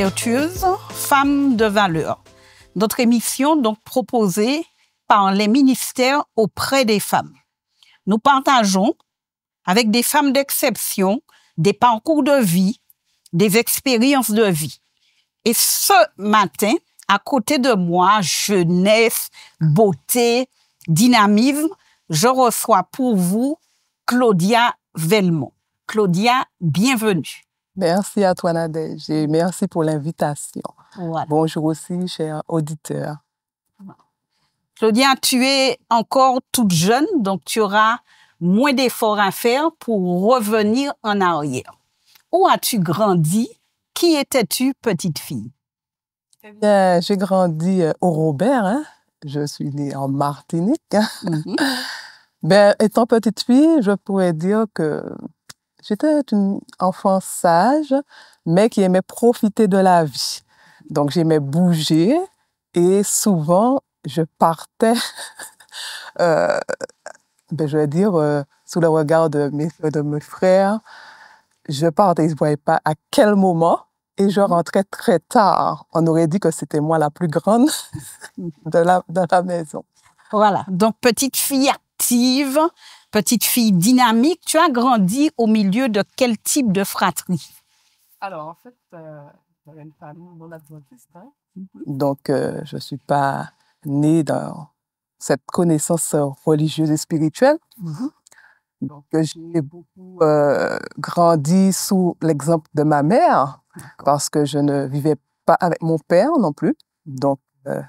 vertueuses, femmes de valeur. Notre émission donc proposée par les ministères auprès des femmes. Nous partageons avec des femmes d'exception des parcours de vie, des expériences de vie. Et ce matin, à côté de moi, jeunesse, beauté, dynamisme, je reçois pour vous Claudia Velmont. Claudia, bienvenue. Merci à toi, Nadège, et merci pour l'invitation. Voilà. Bonjour aussi, chers auditeurs. Claudia, tu es encore toute jeune, donc tu auras moins d'efforts à faire pour revenir en arrière. Où as-tu grandi? Qui étais-tu, petite fille? Eh bien, j'ai grandi au Robert, hein. Je suis née en Martinique. Ben, étant petite fille, je pourrais dire que j'étais une enfant sage, mais qui aimait profiter de la vie. Donc, j'aimais bouger et souvent, je partais, je vais dire, sous le regard de mes frères. Je partais, ils ne voyaient pas à quel moment et je rentrais très tard. On aurait dit que c'était moi la plus grande de la maison. Voilà, donc petite fille active, petite fille dynamique. Tu as grandi au milieu de quel type de fratrie? Alors, en fait, j'avais une famille non adventiste. Hein? Donc, je ne suis pas née dans cette connaissance religieuse et spirituelle. Donc, j'ai beaucoup grandi sous l'exemple de ma mère parce que je ne vivais pas avec mon père non plus. Donc,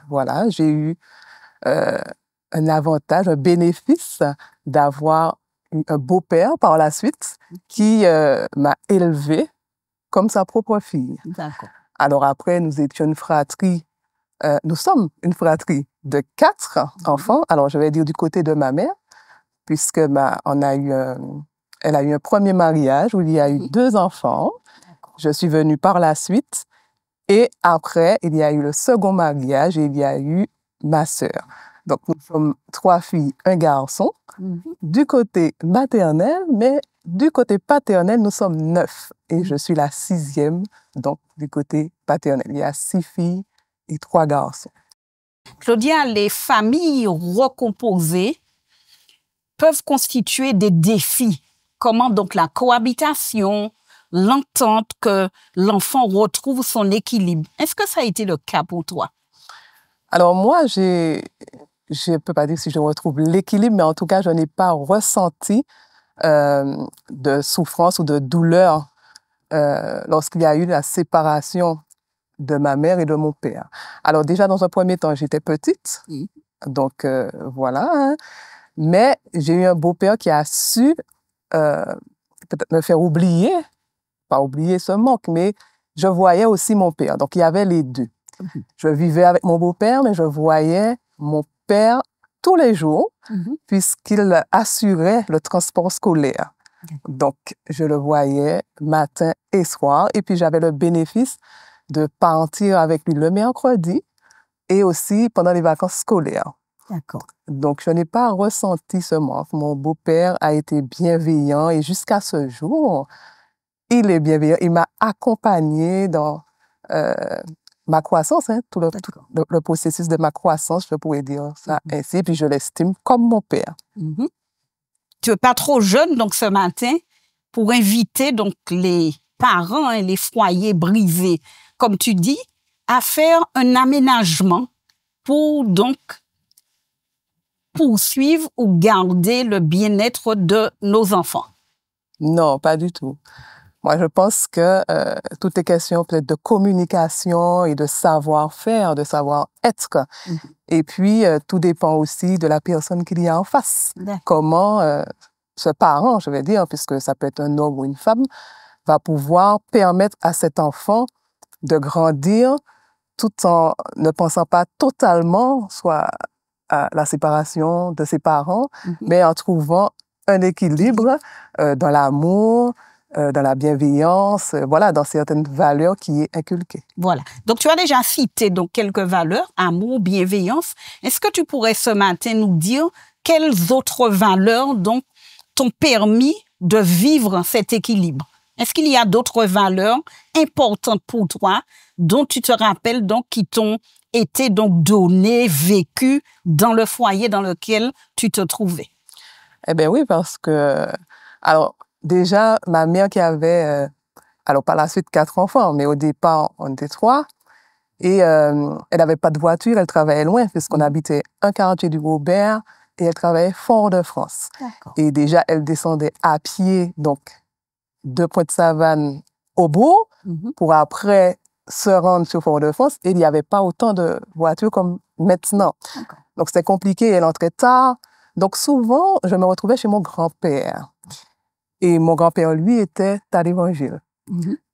voilà, j'ai eu un avantage, un bénéfice d'avoir un beau-père par la suite qui m'a élevée comme sa propre fille. D'accord. Alors après, nous étions une fratrie, nous sommes une fratrie de 4 enfants. Alors, je vais dire du côté de ma mère, puisque elle a eu un premier mariage où il y a eu 2 enfants. Je suis venue par la suite. Et après, il y a eu le second mariage et il y a eu ma sœur. Donc, nous sommes 3 filles, 1 garçon, du côté maternel, mais du côté paternel, nous sommes 9. Et je suis la 6e, donc du côté paternel. Il y a 6 filles et 3 garçons. Claudia, les familles recomposées peuvent constituer des défis. Comment donc la cohabitation, l'entente, que l'enfant retrouve son équilibre. Est-ce que ça a été le cas pour toi? Alors moi, je ne peux pas dire si je retrouve l'équilibre, mais en tout cas, je n'ai pas ressenti de souffrance ou de douleur lorsqu'il y a eu la séparation de ma mère et de mon père. Alors déjà, dans un premier temps, j'étais petite, donc voilà, hein. Mais j'ai eu un beau-père qui a su peut-être me faire oublier, pas oublier ce manque, mais je voyais aussi mon père. Donc, il y avait les deux. Je vivais avec mon beau-père, mais je voyais mon père tous les jours, puisqu'il assurait le transport scolaire. Donc, je le voyais matin et soir. Et puis, j'avais le bénéfice de partir avec lui le mercredi et aussi pendant les vacances scolaires. D'accord. Donc, je n'ai pas ressenti ce manque. Mon beau-père a été bienveillant et jusqu'à ce jour, il est bienveillant. Il m'a accompagnée dans ma croissance, hein, tout le processus de ma croissance, je pourrais dire ça ainsi, puis je l'estime comme mon père. Tu n'es pas trop jeune, donc, ce matin, pour inviter donc, les parents et les foyers brisés, comme tu dis, à faire un aménagement pour donc poursuivre ou garder le bien-être de nos enfants? Non, pas du tout. Moi, je pense que tout est question peut-être de communication et de savoir-faire, de savoir-être. Et puis, tout dépend aussi de la personne qu'il y a en face. Comment ce parent, je vais dire, puisque ça peut être un homme ou une femme, va pouvoir permettre à cet enfant de grandir tout en ne pensant pas totalement soit à la séparation de ses parents, mais en trouvant un équilibre dans l'amour, dans la bienveillance, voilà, dans certaines valeurs qui est inculquées. Voilà. Donc, tu as déjà cité donc, quelques valeurs, amour, bienveillance. Est-ce que tu pourrais ce matin nous dire quelles autres valeurs donc, t'ont permis de vivre cet équilibre? Est-ce qu'il y a d'autres valeurs importantes pour toi, dont tu te rappelles, donc, qui t'ont été donc données, vécues dans le foyer dans lequel tu te trouvais? Eh bien oui, parce que, alors déjà, ma mère qui avait, alors par la suite 4 enfants, mais au départ, on était 3. Et elle n'avait pas de voiture, elle travaillait loin, puisqu'on habitait un quartier du Robert et elle travaillait Fort-de-France. Et déjà, elle descendait à pied, donc, de Pointe-Savane au bourg, pour après se rendre sur Fort-de-France. Et il n'y avait pas autant de voitures comme maintenant. Donc, c'était compliqué, elle entrait tard. Donc, souvent, je me retrouvais chez mon grand-père. Et mon grand-père, lui, était à l'Évangile.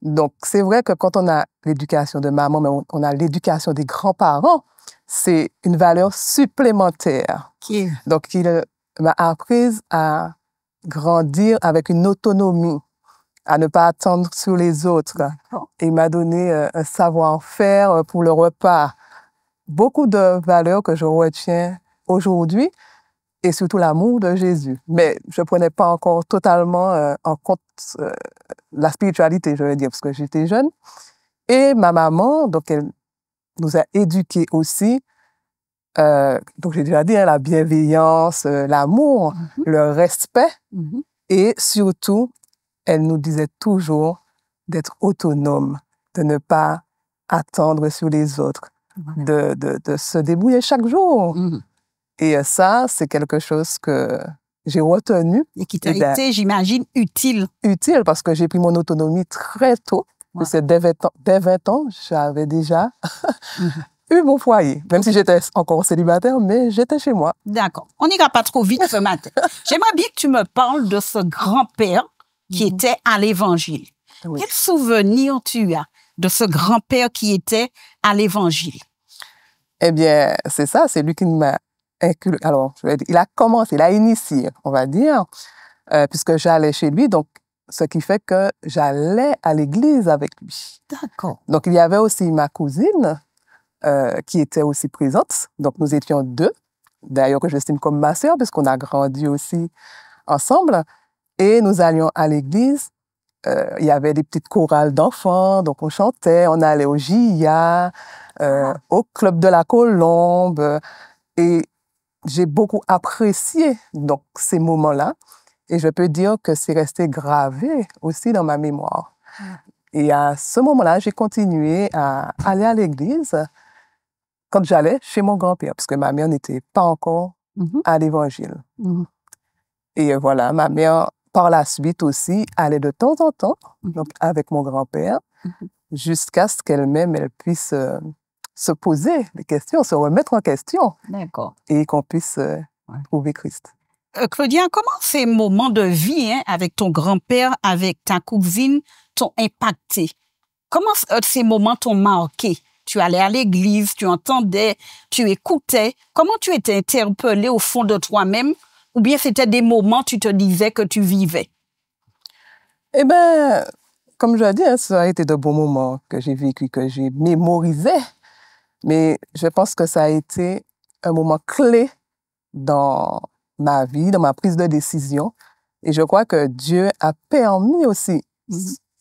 Donc, c'est vrai que quand on a l'éducation de maman, mais on a l'éducation des grands-parents, c'est une valeur supplémentaire. Donc, il m'a appris à grandir avec une autonomie, à ne pas attendre sur les autres. Et il m'a donné un savoir-faire pour le repas. Beaucoup de valeurs que je retiens aujourd'hui et surtout l'amour de Jésus. Mais je ne prenais pas encore totalement en compte la spiritualité, je veux dire, parce que j'étais jeune. Et ma maman, donc, elle nous a éduqués aussi. Donc, j'ai déjà dit, hein, la bienveillance, l'amour, le respect. Et surtout, elle nous disait toujours d'être autonome, de ne pas attendre sur les autres, de se débrouiller chaque jour. Et ça, c'est quelque chose que j'ai retenu. Et qui t'a été, j'imagine, utile. Utile parce que j'ai pris mon autonomie très tôt. C'est dès 20 ans, j'avais déjà eu mon foyer. Même si j'étais encore célibataire, mais j'étais chez moi. D'accord. On n'ira pas trop vite ce matin. J'aimerais bien que tu me parles de ce grand-père qui était à l'Évangile. Quel souvenir tu as de ce grand-père qui était à l'Évangile? Eh bien, c'est ça, c'est lui qui m'a inculqué. Alors, je vais dire, il a commencé, il a initié, on va dire, puisque j'allais chez lui, donc ce qui fait que j'allais à l'église avec lui. D'accord. Donc, il y avait aussi ma cousine qui était aussi présente. Donc, nous étions 2, d'ailleurs que j'estime comme ma sœur, puisqu'on a grandi aussi ensemble. Et nous allions à l'église. Il y avait des petites chorales d'enfants, donc on chantait, on allait au JIA, au Club de la Colombe. Et j'ai beaucoup apprécié donc, ces moments-là. Et je peux dire que c'est resté gravé aussi dans ma mémoire. Et à ce moment-là, j'ai continué à aller à l'église quand j'allais chez mon grand-père, parce que ma mère n'était pas encore à l'Évangile. Et voilà, ma mère, par la suite aussi, allait de temps en temps donc, avec mon grand-père, jusqu'à ce qu'elle-même, elle puisse se poser des questions, se remettre en question. D'accord. Et qu'on puisse trouver Christ. Claudia, comment ces moments de vie avec ton grand-père, avec ta cousine, t'ont impacté? Comment ces moments t'ont marqué? Tu allais à l'église, tu entendais, tu écoutais. Comment tu étais interpellé au fond de toi-même? Ou bien c'était des moments, tu te disais que tu vivais? Eh bien, comme je l'ai dit, hein, ça a été de bons moments que j'ai vécu, que j'ai mémorisé. Mais je pense que ça a été un moment clé dans ma vie, dans ma prise de décision. Et je crois que Dieu a permis aussi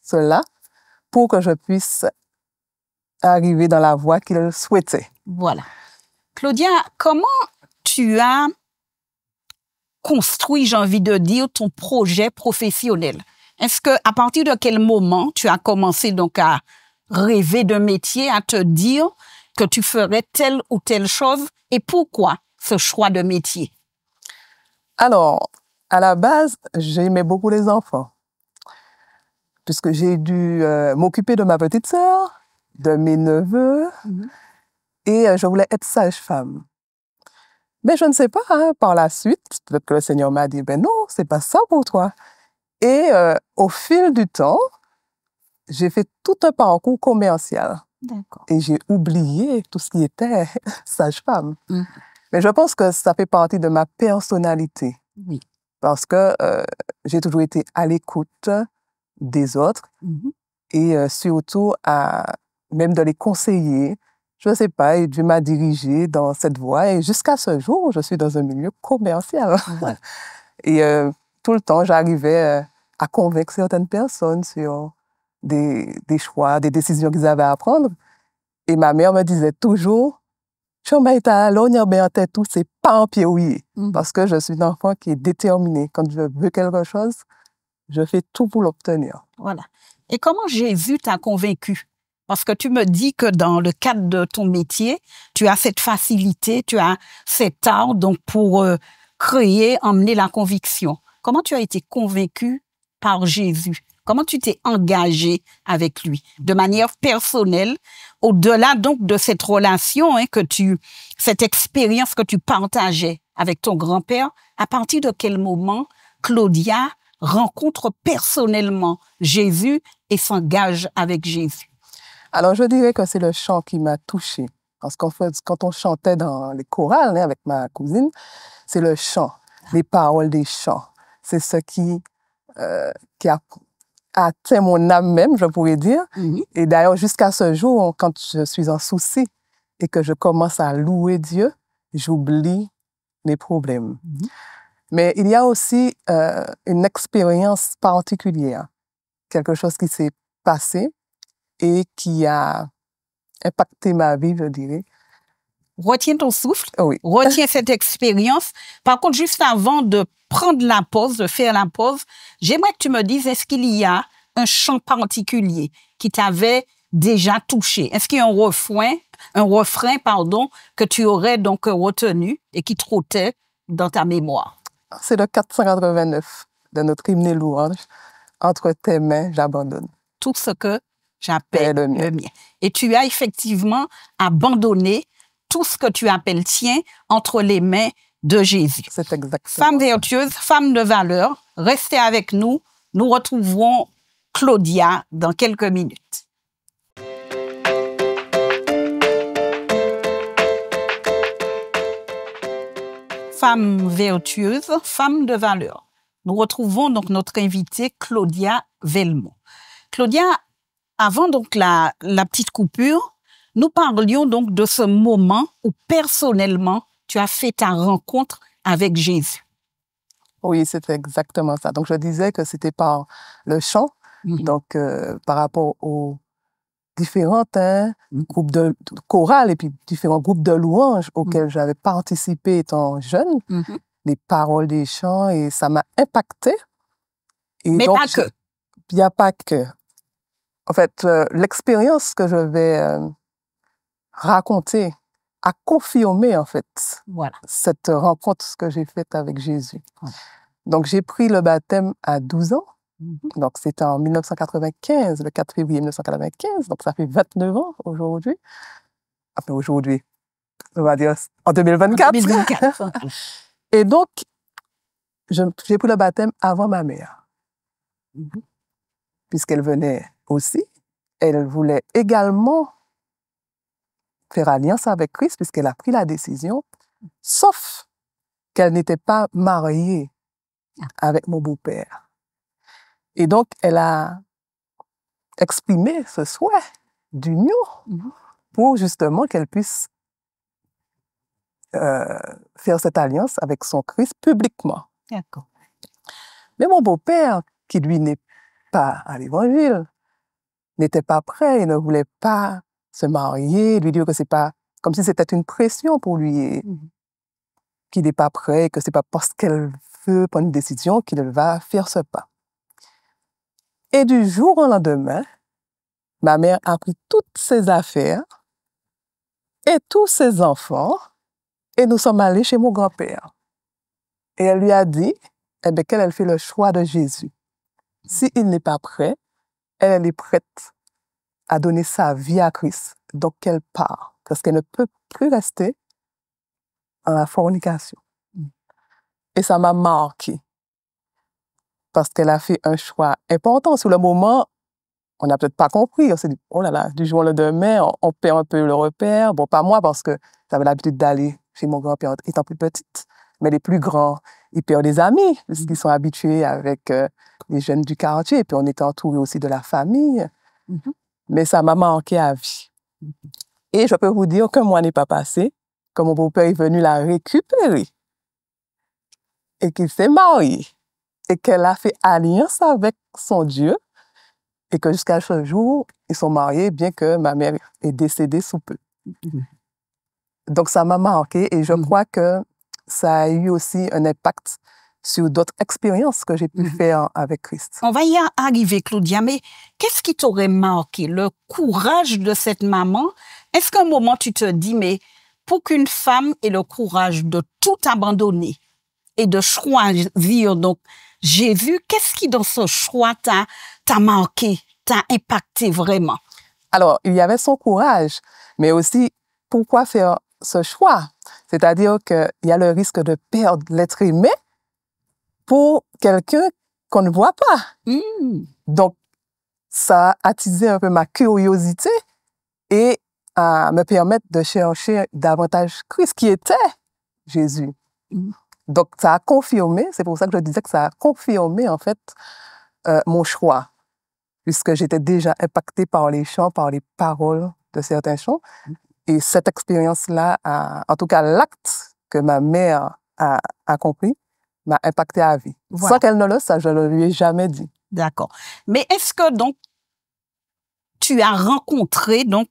cela pour que je puisse arriver dans la voie qu'il souhaitait. Voilà. Claudia, comment tu as construit, j'ai envie de dire, ton projet professionnel? Est-ce que à partir de quel moment tu as commencé donc à rêver d'un métier, à te dire que tu ferais telle ou telle chose et pourquoi ce choix de métier? Alors, à la base, j'aimais beaucoup les enfants, puisque j'ai dû m'occuper de ma petite sœur, de mes neveux, et je voulais être sage-femme. Mais je ne sais pas, hein, par la suite, peut-être que le Seigneur m'a dit, ben non, c'est pas ça pour toi. Et au fil du temps, j'ai fait tout un parcours commercial. D'accord. Et j'ai oublié tout ce qui était sage-femme. Mais je pense que ça fait partie de ma personnalité. Oui. Parce que j'ai toujours été à l'écoute des autres et surtout même de les conseiller. Je ne sais pas, et Dieu m'a dirigée dans cette voie et jusqu'à ce jour, je suis dans un milieu commercial. Ouais. Et tout le temps, j'arrivais à convaincre certaines personnes sur des choix, des décisions qu'ils avaient à prendre. Et ma mère me disait toujours, je mets ta l'honneur bien en tête tout, c'est pas en pied ouillé. Parce que je suis une enfant qui est déterminée. Quand je veux quelque chose, je fais tout pour l'obtenir. Voilà. Et comment Jésus t'a convaincu? Parce que tu me dis que dans le cadre de ton métier, tu as cette facilité, tu as cet art donc pour créer, emmener la conviction. Comment tu as été convaincu par Jésus? Comment tu t'es engagé avec lui de manière personnelle, au-delà donc de cette relation cette expérience que tu partageais avec ton grand-père? À partir de quel moment Claudia rencontre personnellement Jésus et s'engage avec Jésus? Alors, je dirais que c'est le chant qui m'a touchée. Parce qu'en fait, quand on chantait dans les chorales avec ma cousine, c'est le chant, les paroles des chants. C'est ce qui a atteint mon âme même, je pourrais dire. Et d'ailleurs, jusqu'à ce jour, quand je suis en souci et que je commence à louer Dieu, j'oublie mes problèmes. Mais il y a aussi une expérience particulière, quelque chose qui s'est passé et qui a impacté ma vie, je dirais. Retiens ton souffle, Oui. Retiens cette expérience. Par contre, juste avant de prendre la pause, de faire la pause, j'aimerais que tu me dises, est-ce qu'il y a un chant particulier qui t'avait déjà touché? Est-ce qu'il y a un refrain, que tu aurais donc retenu et qui trottait dans ta mémoire? C'est le 489 de notre hymne et louange. Entre tes mains, j'abandonne. Tout ce que j'appelle le mien. Et tu as effectivement abandonné tout ce que tu appelles tien entre les mains de Jésus. C'est exactement. Femme vertueuse, femme de valeur, restez avec nous. Nous retrouverons Claudia dans quelques minutes. Femme vertueuse, femme de valeur. Nous retrouvons donc notre invitée Claudia Velmont. Claudia, avant donc la petite coupure, nous parlions donc de ce moment où personnellement tu as fait ta rencontre avec Jésus. Oui, c'était exactement ça. Donc je disais que c'était par le chant, donc par rapport aux différentes groupes de chorales et puis différents groupes de louanges auxquels j'avais participé étant jeune, les paroles des chants, et ça m'a impacté. Mais donc, pas que. Il n'y a pas que. En fait, l'expérience que je vais raconter a confirmé, en fait, cette rencontre que j'ai faite avec Jésus. Donc, j'ai pris le baptême à 12 ans. Donc, c'était en 1995, le 4 février 1995. Donc, ça fait 29 ans aujourd'hui. Enfin, aujourd'hui, on va dire en 2024. 2024. Et donc, j'ai pris le baptême avant ma mère. Puisqu'elle venait aussi. Elle voulait également faire alliance avec Christ, puisqu'elle a pris la décision, sauf qu'elle n'était pas mariée avec mon beau-père. Et donc, elle a exprimé ce souhait d'union pour justement qu'elle puisse faire cette alliance avec son Christ publiquement. D'accord. Mais mon beau-père, qui lui n'est pas à l'Évangile, n'était pas prêt, il ne voulait pas se marier, lui dire que c'est pas, comme si c'était une pression pour lui, qu'il n'est pas prêt, que c'est pas parce qu'elle veut prendre une décision qu'il va faire ce pas. Et du jour au lendemain, ma mère a pris toutes ses affaires et tous ses enfants et nous sommes allés chez mon grand-père. Et elle lui a dit qu'elle fait le choix de Jésus. S'il n'est pas prêt, elle est prête à donner sa vie à Christ. Donc, elle part parce qu'elle ne peut plus rester en la fornication. Et ça m'a marqué parce qu'elle a fait un choix important. Sur le moment, on n'a peut-être pas compris. On s'est dit, oh là là, du jour au lendemain, on perd un peu le repère. Bon, pas moi parce que j'avais l'habitude d'aller chez mon grand-père étant plus petite. Mais les plus grands, ils perdent des amis parce qu'ils sont habitués avec les jeunes du quartier. Et puis, on était entourés aussi de la famille. Mais ça m'a marqué à vie. Et je peux vous dire qu'un mois n'est pas passé, que mon beau-père est venu la récupérer et qu'il s'est marié et qu'elle a fait alliance avec son Dieu et que jusqu'à ce jour, ils sont mariés, bien que ma mère est décédée sous peu. Donc, ça m'a marqué et je crois que ça a eu aussi un impact sur d'autres expériences que j'ai pu faire avec Christ. On va y arriver, Claudia, mais qu'est-ce qui t'aurait marqué? Le courage de cette maman? Est-ce qu'à un moment, tu te dis, mais pour qu'une femme ait le courage de tout abandonner et de choisir donc Jésus, qu'est-ce qui dans ce choix t'a marqué, t'a impacté vraiment? Alors, il y avait son courage, mais aussi pourquoi faire ce choix? C'est-à-dire qu'il y a le risque de perdre l'être aimé pour quelqu'un qu'on ne voit pas. Donc, ça a attisé un peu ma curiosité et à me permettre de chercher davantage Christ, qui était Jésus. Donc, ça a confirmé, c'est pour ça que je disais que ça a confirmé, en fait, mon choix, puisque j'étais déjà impactée par les chants, par les paroles de certains chants. Et cette expérience-là, en tout cas, l'acte que ma mère a accompli, m'a impacté à vie. Voilà. Sans qu'elle ne le sache, je ne lui ai jamais dit. D'accord. Mais est-ce que, donc, tu as rencontré, donc,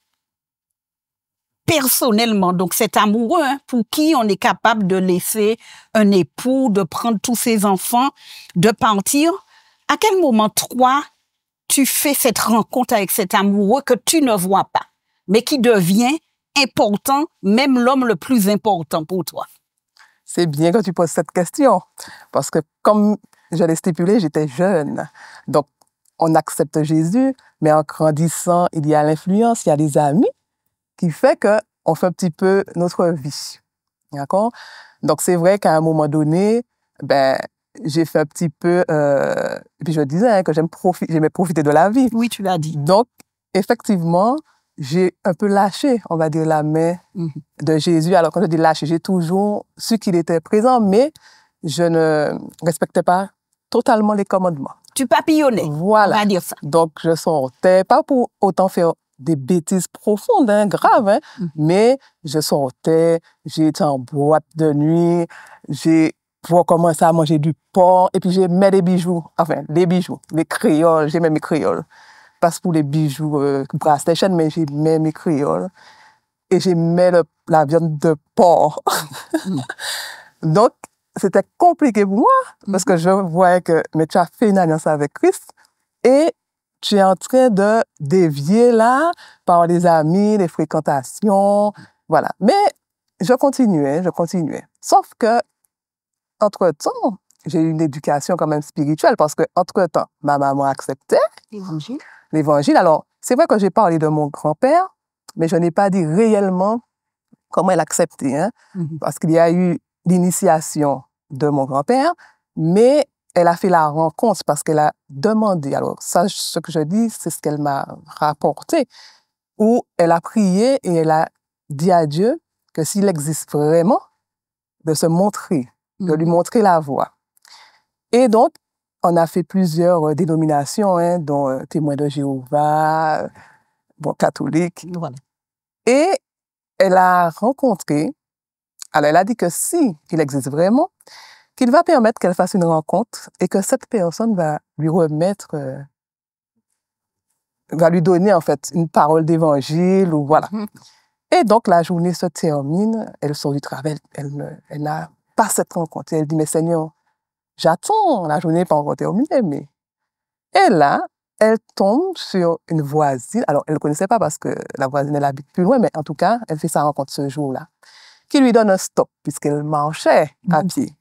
personnellement, donc cet amoureux pour qui on est capable de laisser un époux, de prendre tous ses enfants, de partir? À quel moment, toi, tu fais cette rencontre avec cet amoureux que tu ne vois pas, mais qui devient important, même l'homme le plus important pour toi? C'est bien que tu poses cette question, parce que comme je l'ai stipulé, j'étais jeune. Donc, on accepte Jésus, mais en grandissant, il y a l'influence, il y a des amis, qui fait qu'on fait un petit peu notre vie. D'accord? Donc, c'est vrai qu'à un moment donné, j'ai fait un petit peu... et puis je disais que j'aimais profiter de la vie. Oui, tu l'as dit. Donc, effectivement, j'ai un peu lâché, on va dire, la main de Jésus. Alors, quand je dis lâché, j'ai toujours su qu'il était présent, mais je ne respectais pas totalement les commandements. Tu papillonnais, voilà. On va dire ça. Donc, je sortais, pas pour autant faire des bêtises profondes, graves, mais je sortais, j'étais en boîte de nuit, j'ai commencé à manger du porc, et puis j'aimais les bijoux, les créoles, j'aimais mes créoles. Pas pour les bijoux bracelets, mais j'aimais mes créoles. Et j'aimais la viande de porc. Donc, c'était compliqué pour moi, parce que je voyais que mais tu as fait une alliance avec Christ, et tu es en train de dévier là, par les amis, les fréquentations, voilà. Mais je continuais. Sauf que, entre-temps, j'ai eu une éducation quand même spirituelle, parce que entre-temps, ma maman acceptait l'Évangile. Alors, c'est vrai que j'ai parlé de mon grand-père, mais je n'ai pas dit réellement comment elle acceptait, parce qu'il y a eu l'initiation de mon grand-père, mais elle a fait la rencontre parce qu'elle a demandé. Alors, ça, ce que je dis, c'est ce qu'elle m'a rapporté, où elle a prié et elle a dit à Dieu que s'il existe vraiment, de se montrer, de lui montrer la voie. Et donc, on a fait plusieurs dénominations, dont Témoins de Jéhovah, catholiques. Voilà. Et elle a rencontré, alors elle a dit que si il existe vraiment, qu'il va permettre qu'elle fasse une rencontre et que cette personne va lui remettre, va lui donner en fait une parole d'évangile ou voilà. Et donc la journée se termine, elle sort du travail, elle n'a pas cette rencontre. Elle dit, mais Seigneur, j'attends, la journée n'est pas encore terminée, mais... Et là, elle tombe sur une voisine, alors elle ne connaissait pas parce que la voisine, elle habite plus loin, mais en tout cas, elle fait sa rencontre ce jour-là, qui lui donne un stop, puisqu'elle marchait à pied.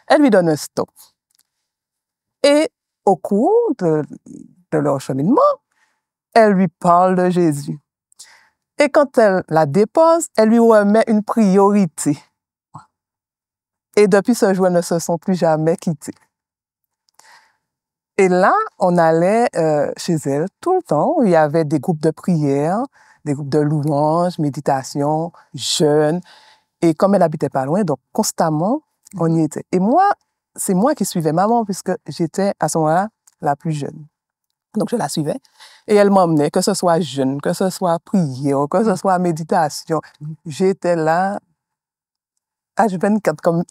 Elle lui donne un stop. Et au cours de leur cheminement, elle lui parle de Jésus. Et quand elle la dépose, elle lui remet une priorité. Et depuis ce jour, elles ne se sont plus jamais quittées. Et là, on allait chez elle tout le temps. Il y avait des groupes de prière, des groupes de louanges, méditation, jeûne. Et comme elle habitait pas loin, donc constamment, on y était. Et moi, c'est moi qui suivais maman, puisque j'étais à ce moment-là la plus jeune. Donc, je la suivais. Et elle m'emmenait, que ce soit jeûne, que ce soit prière, que ce soit méditation. J'étais là, H24,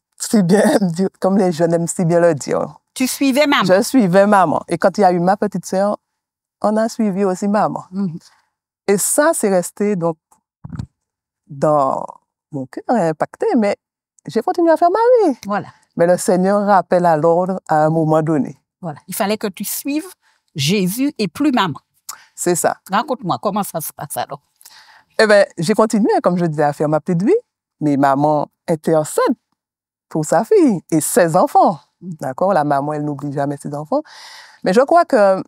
comme les jeunes aiment si bien le dire. Tu suivais maman? Je suivais maman. Et quand il y a eu ma petite sœur, on a suivi aussi maman. Et ça, c'est resté donc dans mon cœur, impacté, mais j'ai continué à faire ma vie. Voilà. Mais le Seigneur rappelle à l'ordre à un moment donné. Voilà. Il fallait que tu suives Jésus et plus maman. C'est ça. Raconte-moi, comment ça se passe alors? Eh bien, j'ai continué, comme je disais, à faire ma petite vie. Mais maman intercède pour sa fille et ses enfants. D'accord? La maman, elle n'oublie jamais ses enfants. Mais je crois que,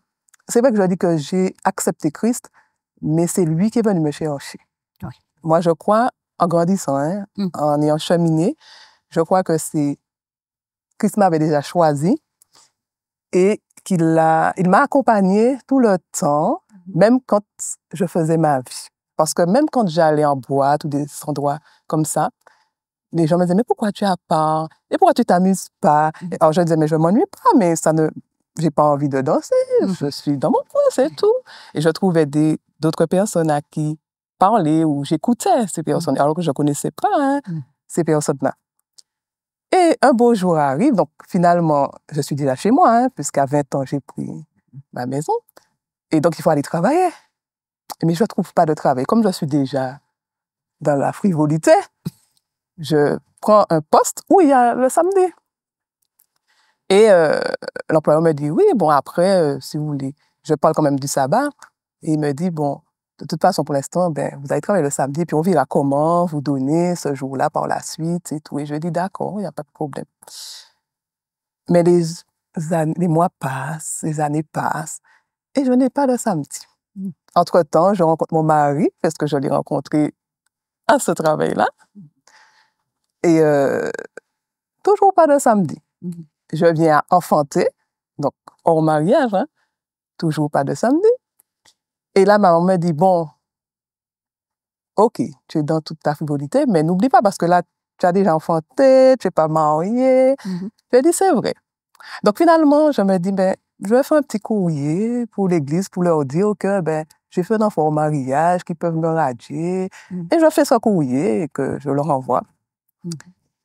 c'est vrai que je dis que j'ai accepté Christ, mais c'est lui qui est venu me chercher. Oui. Moi, je crois, en grandissant, en ayant cheminé, je crois que c'est Christ m'avait déjà choisi et il m'a accompagné tout le temps, même quand je faisais ma vie. Parce que même quand j'allais en boîte ou des endroits comme ça, les gens me disaient, mais pourquoi tu as peur? Et pourquoi tu t'amuses pas? Alors je disais, mais je m'ennuie pas, mais j'ai pas envie de danser, je suis dans mon coin, c'est tout. Et je trouvais d'autres personnes à qui parler ou j'écoutais ces personnes, alors que je connaissais pas ces personnes-là. Et un beau jour arrive, donc finalement, je suis déjà chez moi, puisqu'à 20 ans, j'ai pris ma maison. Et donc, il faut aller travailler. Mais je ne trouve pas de travail. Comme je suis déjà dans la frivolité, je prends un poste où il y a le samedi. Et l'employeur me dit, oui, bon, après, si vous voulez, je parle quand même du sabbat. Et il me dit, bon, de toute façon, pour l'instant, ben, vous allez travailler le samedi, puis on verra comment vous donner ce jour-là par la suite et tout. Et je dis, d'accord, il n'y a pas de problème. Mais les mois passent, les années passent, et je n'ai pas de samedi. Entre-temps, je rencontre mon mari, parce que je l'ai rencontré à ce travail-là. Et toujours pas de samedi. Je viens à enfanter, donc hors mariage, toujours pas de samedi. Et là, maman me dit, bon, OK, tu es dans toute ta frivolité, mais n'oublie pas, parce que là, tu as déjà enfanté, tu n'es pas mariée. Je dis, c'est vrai. Donc finalement, je me dis, ben, je vais faire un petit courrier pour l'église pour leur dire que ben, j'ai fait un enfant au mariage, qu'ils peuvent me radier. Et je fais ce courrier et que je leur envoie.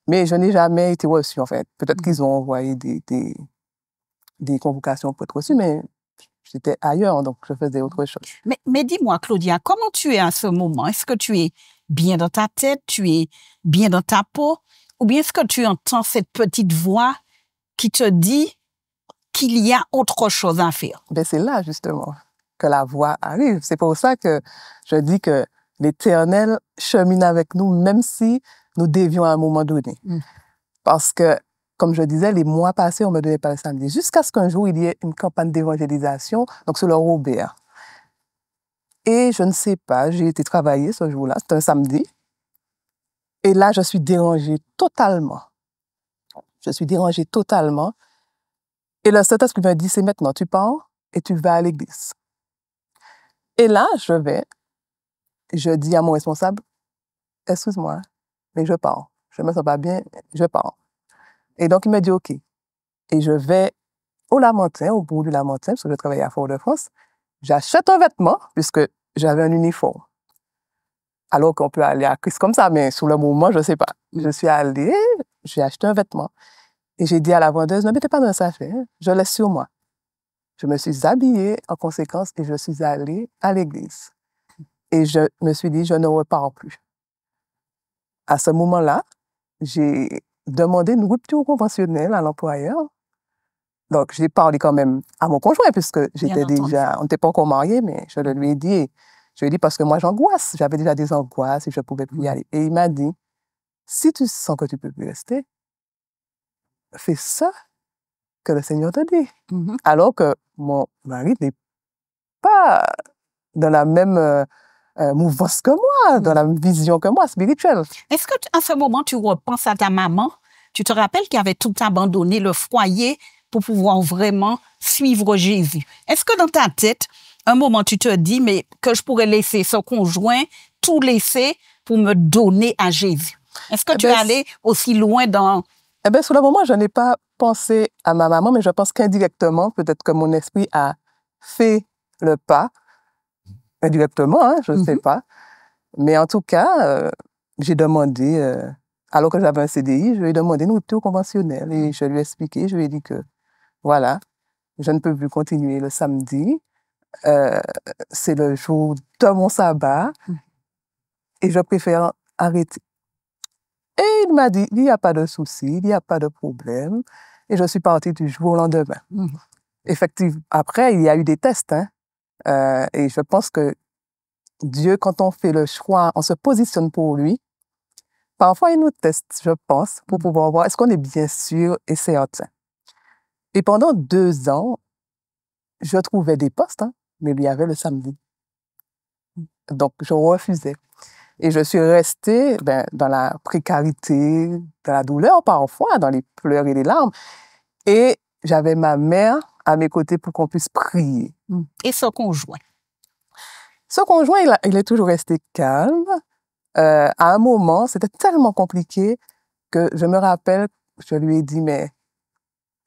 Mais je n'ai jamais été reçu, en fait. Peut-être qu'ils ont envoyé des convocations pour être reçu, mais j'étais ailleurs, donc je faisais autre chose. Mais dis-moi, Claudia, comment tu es à ce moment? Est-ce que tu es bien dans ta tête, tu es bien dans ta peau, ou bien est-ce que tu entends cette petite voix qui te dit qu'il y a autre chose à faire? Ben c'est là, justement, que la voix arrive. C'est pour ça que je dis que l'Éternel chemine avec nous, même si nous dévions à un moment donné. Parce que, comme je disais, les mois passés, on ne me donnait pas le samedi. Jusqu'à ce qu'un jour, il y ait une campagne d'évangélisation, donc sur le Robert. Et je ne sais pas, j'ai été travailler ce jour-là, c'était un samedi. Et là, je suis dérangée totalement. Je suis dérangée totalement. Et le Saint-Esprit me dit, c'est maintenant, tu pars et tu vas à l'église. Et là, je dis à mon responsable, excuse-moi, mais je pars. Je ne me sens pas bien, je pars. Et donc, il me dit, OK. Et je vais au Lamentin, au bout du Lamentin, parce que je travaillais à Fort-de-France. J'achète un vêtement, puisque j'avais un uniforme. Alors qu'on peut aller à Christ comme ça, mais sur le moment, je ne sais pas. Je suis allée, j'ai acheté un vêtement. Et j'ai dit à la vendeuse, ne mettez pas dans un sachet, je laisse sur moi. Je me suis habillée en conséquence et je suis allée à l'église. Et je me suis dit, je ne repars plus. À ce moment-là, j'ai demandé une rupture conventionnelle à l'employeur. Donc, j'ai parlé quand même à mon conjoint, puisque on n'était pas encore mariés, mais je le lui ai dit. Je lui ai dit parce que moi, j'angoisse. J'avais déjà des angoisses et je ne pouvais plus y aller. Et il m'a dit, si tu sens que tu ne peux plus rester, fais ça que le Seigneur te dit. Alors que mon mari n'est pas dans la même mouvance que moi, dans la même vision que moi, spirituelle. Est-ce que à ce moment, tu repenses à ta maman? Tu te rappelles qu'elle avait tout abandonné, le foyer, pour pouvoir vraiment suivre Jésus. Est-ce que dans ta tête, un moment, tu te dis, mais que je pourrais laisser ce conjoint, tout laisser pour me donner à Jésus? Est-ce que tu es allé aussi loin dans... Eh bien, sur le moment, je n'ai pas pensé à ma maman, mais je pense qu'indirectement, peut-être que mon esprit a fait le pas. Indirectement, je ne sais pas. Mais en tout cas, j'ai demandé, alors que j'avais un CDI, je lui ai demandé une rupture conventionnelle et je lui ai expliqué, je lui ai dit que, voilà, je ne peux plus continuer le samedi. euh, c'est le jour de mon sabbat et je préfère arrêter. Et il m'a dit, il n'y a pas de souci, il n'y a pas de problème. Et je suis partie du jour au lendemain. Effectivement, après, il y a eu des tests, hein, et je pense que Dieu, quand on fait le choix, on se positionne pour lui. Parfois, il nous teste, je pense, pour pouvoir voir est-ce qu'on est bien sûr et certain. Et pendant 2 ans, je trouvais des postes, hein, mais il y avait le samedi. Donc, je refusais. Et je suis restée dans la précarité, dans la douleur parfois, dans les pleurs et les larmes. Et j'avais ma mère à mes côtés pour qu'on puisse prier. Et ce conjoint? Ce conjoint, il est toujours resté calme. À un moment, c'était tellement compliqué que je me rappelle, je lui ai dit, mais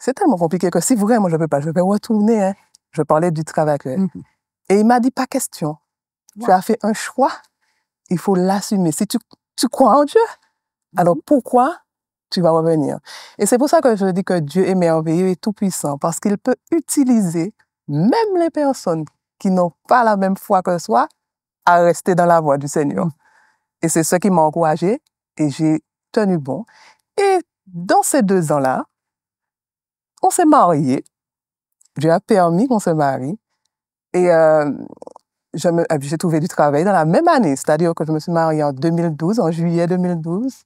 c'est tellement compliqué que si vraiment je ne peux pas, je vais retourner. Hein. Je parlais du travail. Et il m'a dit, pas question. Tu as fait un choix, il faut l'assumer. Si tu crois en Dieu, alors pourquoi tu vas revenir? Et c'est pour ça que je dis que Dieu est merveilleux et tout-puissant, parce qu'il peut utiliser même les personnes qui n'ont pas la même foi que soi à rester dans la voie du Seigneur. Et c'est ce qui m'a encouragée et j'ai tenu bon. Et dans ces 2 ans-là, on s'est mariés. Dieu a permis qu'on se marie. Et j'ai trouvé du travail dans la même année, c'est-à-dire que je me suis mariée en 2012, en juillet 2012.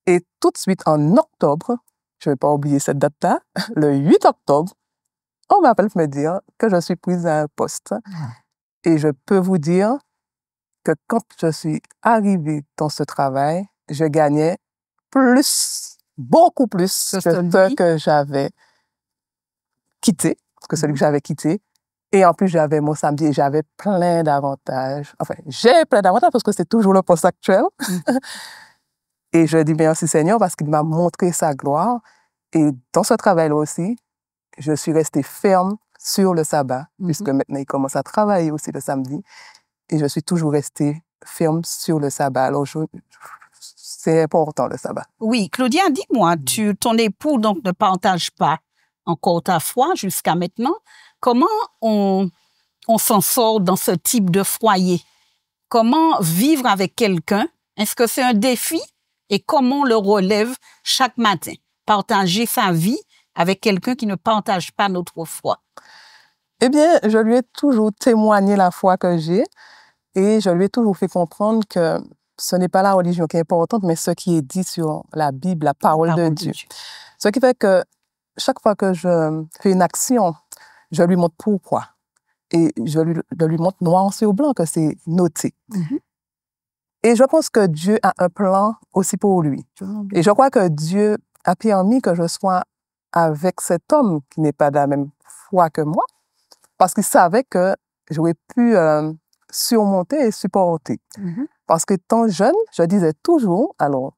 Et tout de suite, en octobre, je ne vais pas oublier cette date-là, le 8 octobre, on m'appelle pour me dire que je suis prise à un poste. Et je peux vous dire que quand je suis arrivée dans ce travail, je gagnais plus, beaucoup plus que ce que j'avais quitté, celui que j'avais quitté. Et en plus, j'avais mon samedi et j'avais plein d'avantages. Enfin, j'ai plein d'avantages parce que c'est toujours le poste actuel. Et je dis merci Seigneur parce qu'il m'a montré sa gloire. Et dans ce travail-là aussi, je suis restée ferme sur le sabbat, puisque maintenant il commence à travailler aussi le samedi. Et je suis toujours restée ferme sur le sabbat. Alors, c'est important le sabbat. Oui, Claudia, dis-moi, ton époux donc ne partage pas encore ta foi jusqu'à maintenant. Comment on s'en sort dans ce type de foyer? Comment vivre avec quelqu'un? Est-ce que c'est un défi? Et comment on le relève chaque matin? Partager sa vie avec quelqu'un qui ne partage pas notre foi. Eh bien, je lui ai toujours témoigné la foi que j'ai et je lui ai toujours fait comprendre que ce n'est pas la religion qui est importante, mais ce qui est dit sur la Bible, la parole de Dieu. Ce qui fait que chaque fois que je fais une action, je lui montre pourquoi. Et je lui montre noir sur blanc que c'est noté. Et je pense que Dieu a un plan aussi pour lui. Et je crois que Dieu a permis que je sois avec cet homme qui n'est pas de la même foi que moi, parce qu'il savait que j'aurais pu surmonter et supporter. Parce que tant jeune, je disais toujours, alors,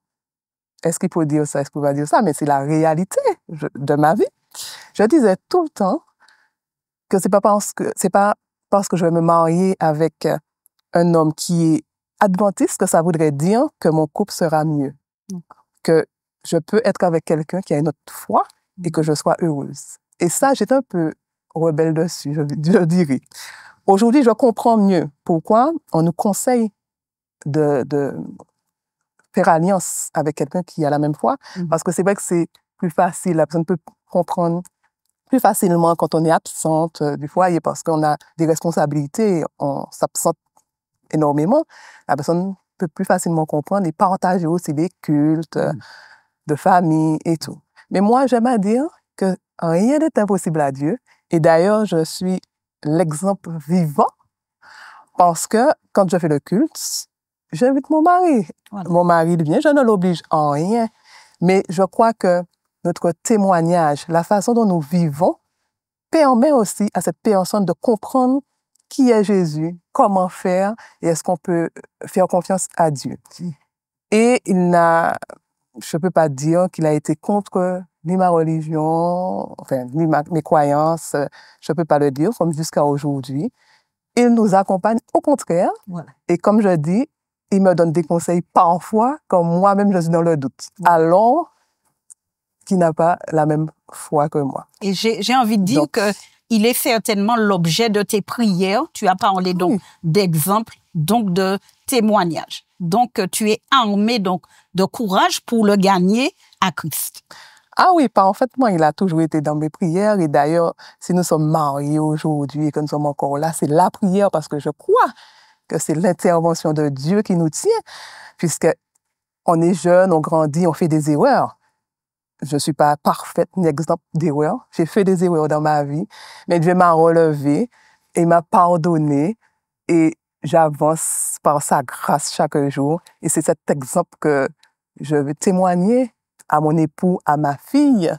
est-ce qu'il faut dire ça, est-ce qu'il faut pas dire ça, mais c'est la réalité de ma vie. Je disais tout le temps que c'est pas parce que je vais me marier avec un homme qui est adventiste que ça voudrait dire que mon couple sera mieux. Que je peux être avec quelqu'un qui a une autre foi et que je sois heureuse. Et ça, j'étais un peu rebelle dessus, je dirais. Aujourd'hui, je comprends mieux pourquoi on nous conseille de faire alliance avec quelqu'un qui a la même foi, parce que c'est vrai que c'est plus facile, la personne peut comprendre plus facilement quand on est absente du foyer parce qu'on a des responsabilités, on s'absente énormément, la personne peut plus facilement comprendre et partager aussi des cultes de famille et tout. Mais moi, j'aime à dire que rien n'est impossible à Dieu. Et d'ailleurs, je suis l'exemple vivant parce que quand je fais le culte, j'invite mon mari. Voilà. Mon mari, il vient, je ne l'oblige en rien. Mais je crois que notre témoignage, la façon dont nous vivons, permet aussi à cette personne de comprendre qui est Jésus, comment faire et est-ce qu'on peut faire confiance à Dieu. Et je ne peux pas dire qu'il a été contre ni ma religion, enfin, ni mes croyances, je ne peux pas le dire, comme jusqu'à aujourd'hui. Il nous accompagne au contraire. Voilà. Et comme je dis, il me donne des conseils parfois, comme moi-même je suis dans le doute. Alors qu'il n'a pas la même foi que moi. Et j'ai envie de dire que il est certainement l'objet de tes prières. Tu as parlé donc d'exemples, donc de témoignages. Donc, tu es armé donc de courage pour le gagner à Christ. Ah oui, parfaitement. Il a toujours été dans mes prières. Et d'ailleurs, si nous sommes mariés aujourd'hui et que nous sommes encore là, c'est la prière parce que je crois que c'est l'intervention de Dieu qui nous tient, puisque on est jeune, on grandit, on fait des erreurs. Je ne suis pas parfaite ni exemple d'erreur. J'ai fait des erreurs dans ma vie, mais Dieu m'a relevé et m'a pardonné et j'avance par sa grâce chaque jour. Et c'est cet exemple que je veux témoigner à mon époux, à ma fille,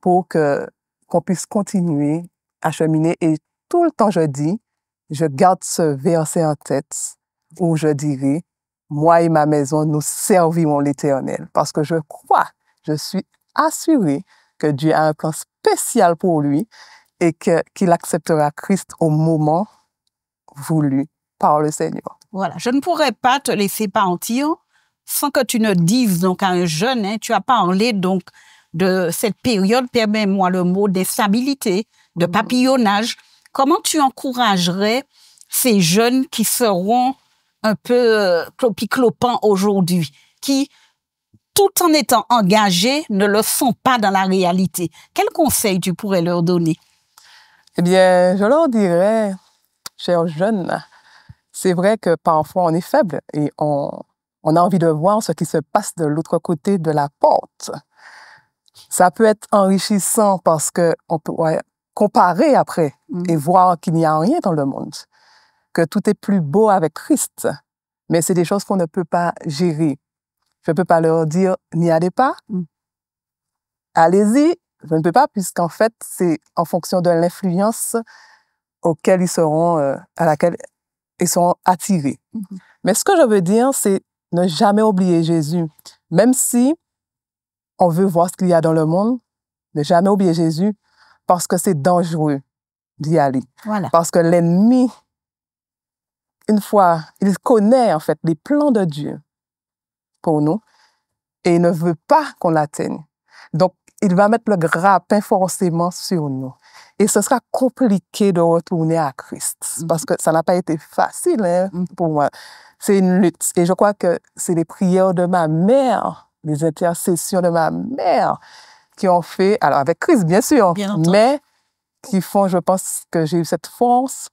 pour qu'on puisse continuer à cheminer. Et tout le temps, je dis, je garde ce verset en tête où je dirai, moi et ma maison, nous servirons l'Éternel. Parce que je crois, je suis assurée que Dieu a un plan spécial pour lui et qu'il acceptera Christ au moment voulu par le Seigneur. Voilà, je ne pourrais pas te laisser partir sans que tu ne dises donc à un jeune, tu as parlé donc de cette période, permets-moi le mot, d'instabilité, de papillonnage. Comment tu encouragerais ces jeunes qui seront un peu clopis-clopants aujourd'hui, qui, tout en étant engagés, ne le sont pas dans la réalité? Quel conseil tu pourrais leur donner? Eh bien, je leur dirais, chers jeunes, c'est vrai que parfois on est faible et on a envie de voir ce qui se passe de l'autre côté de la porte. Ça peut être enrichissant parce qu'on peut comparer après et voir qu'il n'y a rien dans le monde, que tout est plus beau avec Christ. Mais c'est des choses qu'on ne peut pas gérer. Je ne peux pas leur dire, n'y allez pas. Allez-y. Je ne peux pas, puisqu'en fait, c'est en fonction de l'influence auquel ils seront, à laquelle ils seront attirés. Mais ce que je veux dire, c'est ne jamais oublier Jésus. Même si on veut voir ce qu'il y a dans le monde, ne jamais oublier Jésus, parce que c'est dangereux d'y aller. Voilà. Parce que l'ennemi, une fois, il connaît en fait les plans de Dieu pour nous et il ne veut pas qu'on l'atteigne. Donc, il va mettre le grappin forcément sur nous. Et ce sera compliqué de retourner à Christ parce que ça n'a pas été facile pour moi. C'est une lutte. Et je crois que c'est les prières de ma mère, les intercessions de ma mère qui ont fait, alors avec Christ bien sûr, mais qui font, je pense que j'ai eu cette force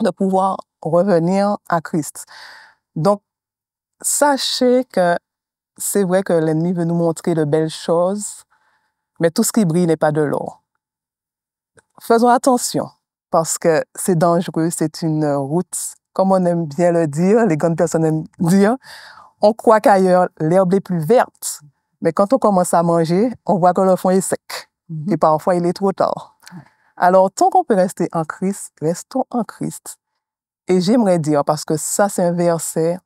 de pouvoir revenir à Christ. Donc, sachez que c'est vrai que l'ennemi veut nous montrer de belles choses, mais tout ce qui brille n'est pas de l'or. Faisons attention, parce que c'est dangereux, c'est une route, comme on aime bien le dire, les grandes personnes aiment dire, on croit qu'ailleurs, l'herbe est plus verte, mais quand on commence à manger, on voit que le fond est sec, et parfois il est trop tard. Alors, tant qu'on peut rester en Christ, restons en Christ. Et j'aimerais dire, parce que ça c'est un verset,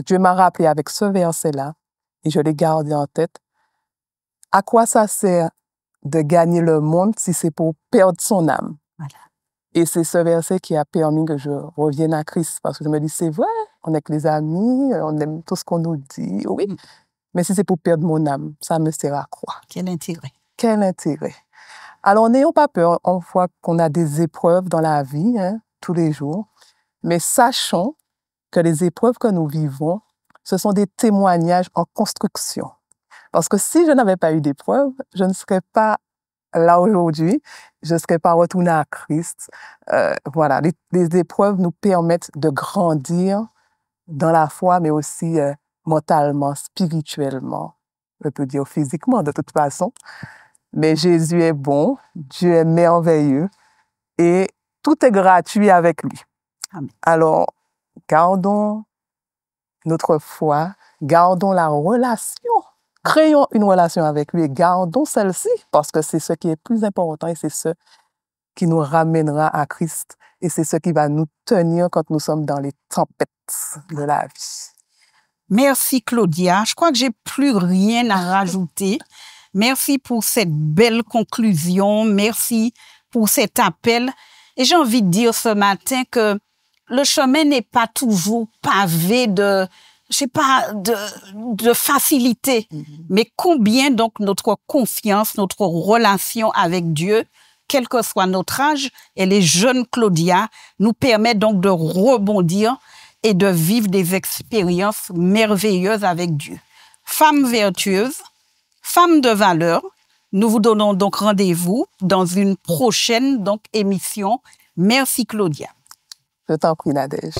Dieu m'a rappelé avec ce verset-là, et je l'ai gardé en tête, à quoi ça sert de gagner le monde si c'est pour perdre son âme? Voilà. Et c'est ce verset qui a permis que je revienne à Christ, parce que je me dis, c'est vrai, on est que les amis, on aime tout ce qu'on nous dit, oui, mais si c'est pour perdre mon âme, ça me sert à quoi? Quel intérêt? Quel intérêt? Alors, n'ayons pas peur, on voit qu'on a des épreuves dans la vie, tous les jours, mais sachons que les épreuves que nous vivons, ce sont des témoignages en construction. Parce que si je n'avais pas eu d'épreuves, je ne serais pas là aujourd'hui, je ne serais pas retournée à Christ. Voilà, les épreuves nous permettent de grandir dans la foi, mais aussi mentalement, spirituellement, je peux dire physiquement de toute façon. Mais Jésus est bon, Dieu est merveilleux et tout est gratuit avec lui. Amen. Alors, gardons notre foi, gardons la relation, créons une relation avec lui et gardons celle-ci parce que c'est ce qui est plus important et c'est ce qui nous ramènera à Christ et c'est ce qui va nous tenir quand nous sommes dans les tempêtes de la vie. Merci Claudia. Je crois que j'ai plus rien à rajouter. Merci pour cette belle conclusion. Merci pour cet appel. Et j'ai envie de dire ce matin que le chemin n'est pas toujours pavé de, je sais pas, de facilité. Mais combien donc notre confiance, notre relation avec Dieu, quel que soit notre âge, et les jeunes Claudia nous permettent donc de rebondir et de vivre des expériences merveilleuses avec Dieu. Femmes vertueuses, femmes de valeur, nous vous donnons donc rendez-vous dans une prochaine donc, émission. Merci Claudia. Je t'en prie, Nadège.